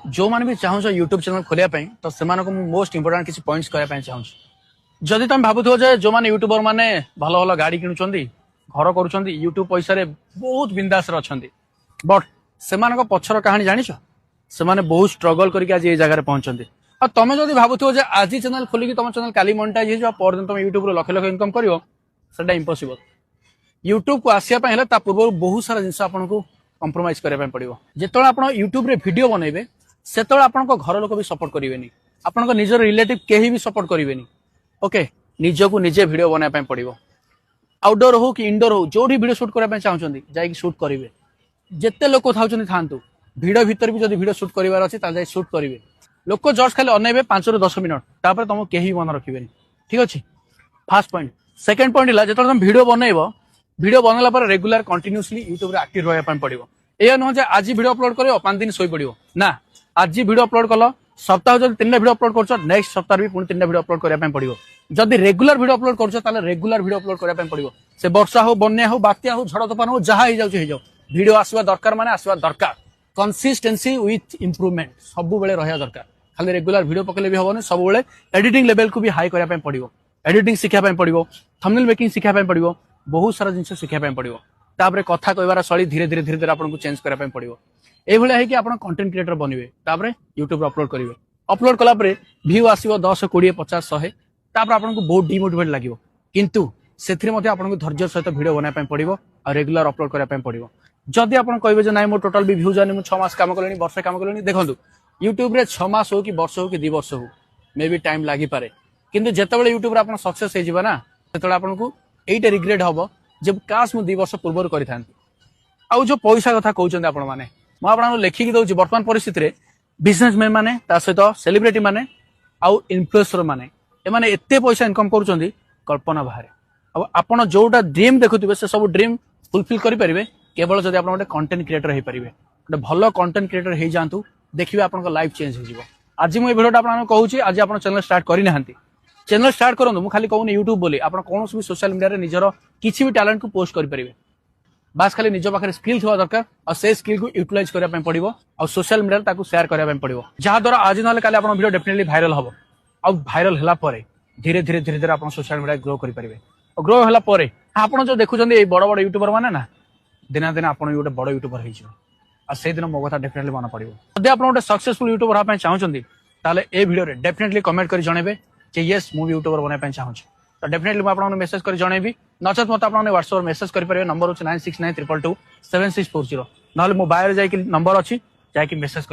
जो मैंने भी चाहूँ यूट्यूब चैनल खोलिया तो से मोस्ट इंपोर्टाट किसी पॉइंट्स करने चाहूँ जदि तुम भावुथ जो मैंने यूट्यूबर मैंने भल भल गाड़ी किणुंट घर कर यूट्यूब पैसा बहुत बिंदास अच्छा बट से पछर कहानी जान से बहुत स्ट्रगल करके आज ये जगह पहुंचते और तुम जब भावुथ आज चैनल खोलिकी तुम चैनल काली मोनेटाइज हो परदिन तुम यूट्यूब लक्ष लक्ष इनकम कर इम्पॉसिबल यूट्यूब को आसापी पूर्व बहुत सारा जिन आपको कंप्रोमाइज करने पड़ो जिते आप यूट्यूब रे वीडियो बनइबे से घर लोक भी सपोर्ट करेंगे आपण निजर रिलेटिव कहीं भी सपोर्ट करेंगे ओके निजको निजे वीडियो बनवाई पड़ो आउटडोर हो कि इनडोर हो जो वीडियो शूट करने चाहते जा शूट करेंगे जिते लोक था भिड़ भितर भी जब वीडियो शूट करार अच्छे शूट करेंगे लोक जस्ट खाली अनेबे 5 ରୁ 10 मिनट तापर तुम कहीं मन रखिए ठीक अच्छे फास्ट पॉइंट सेकेंड पॉइंट है जो तुम वीडियो बनइब वीडियो बनला पर रेगुलर कंटिन्यूअसली यूट्यूब रे एक्टिव रहा पड़ो यह नुह आज वीडियो अपलोड कर 5 दिन शोई पड़ो ना आज वीडियो अपलोड कल सप्ताह जब 3टा वीडियो अपलोड कर नेक्स्ट सप्ताह भी पुणी 3टा वीडियो अपलोड करने पड़ो जदि रेगुलर वीडियो अपलोड कर रेगुलर वीडियो अपलोड करने पड़ो से वर्षा हो बन्या हो बात्या हो झड़ तोफान हो जहाँ हो जाओ वीडियो आसवा दरकार माने आसवा दरकार कंसिस्टेंसी विथ इम्प्रूवमेंट सब बेले रहा दरकार खाली रेगुलर वीडियो पकड़े भी हम सब बेले एडिटिंग लेवल को भी हाई करने पड़ो एडिटिंग शिखापी पड़ो थंबनेल मेकिंग शिखापी पड़ो बहुत सारा जिन शिखापी पड़ो तापर कथा कहबार शैली धीरे धीरे धीरे धीरे आपको चेंज करने पड़ो यह है कि आप कंटेंट क्रिएटर बनवे तापर यूट्यूब अपलोड करेंगे अपलोड कलापर व्यू आसो 10 20 50 100 तापर आपको बहुत डिमोटिवेट लगे किंतु से धैर्य सहित वीडियो बनाई पड़ो और रेगुलर अपलोड करने पड़ो जदि आप कहे ना मो टोटाल भी भ्यूज आनी 6 मास काम कले वर्ष काम कले देखो यूट्यूब रे 6 मास हो कि वर्ष हो कि 2 वर्ष हो मे भी टाइम लगी पारे किंतु जितेबाला यूट्यूब आप सक्सेस होना से आपको यहीटा रिग्रेट हम जब काश मुझे 2 वर्ष पूर्व कर जो पैसा कथा कहते आपण मैंने मुझे लिखिकी दूसरी बर्तमान परिस्थिति बिजनेसमैन मैंने सहित सेलिब्रिटी मैंने आउ इन्फ्लुएंसर मैंने एमाने एते पैसा इनकम करुँच कल्पना बाहर अब आप जोटा ड्रीम देखुवे से सब ड्रीम फुलफिल करेंगे केवल जब आप कंटेंट क्रिएटर हो पारे गोटे भल कंटेंट क्रिएटर हो जातु देखिए आप लाइफ चेंज हो आज मुझे भिडियोटा आपको कहूँ आज आप चैनल स्टार्ट करना चैनल स्टार्ट करूँ मुझे खाली कहूनी यूट्यूब बोली आप कौन भी सोशल मीडिया निजर किसी भी टैलेंट को पोस्ट करेंगे बास खाली निज पाखे स्किल थोड़ा दरकार और से स्किल को यूटिलाइज करने पड़ो और सोशल मीडिया शेयर करने पड़ो जहाद्वारा आज ना काली आप वीडियो डेफिनेटली भाइराल हम और भाइराल है धीरे धीरे धीरे धीरे आप सोशल मीडिया ग्रो करेंगे और ग्रो है आप जो देखुं बड़ बड़ यूट्यूबर मैंने ना दिना दिन आप गोटे बड़ यूट्यूबर हो से दिन मो कथा डेफिनेटली मन पड़ो जब आप गोटे सक्सेसफुल यूट्यूबर हाँ चाहते ए वीडियो डेफिनेटली कमेंट कर जनइबे येस मुझे यूट्यूबर बनवाई चाहूँ तो डेफिनेटली मुझे आपको मेसेज कर जनइबी नचत मत आप व्हाट्सएप मेसेज करेंगे नंबर हो 96922764 ना मो बायो नंबर अच्छी जाकि मेसेज कर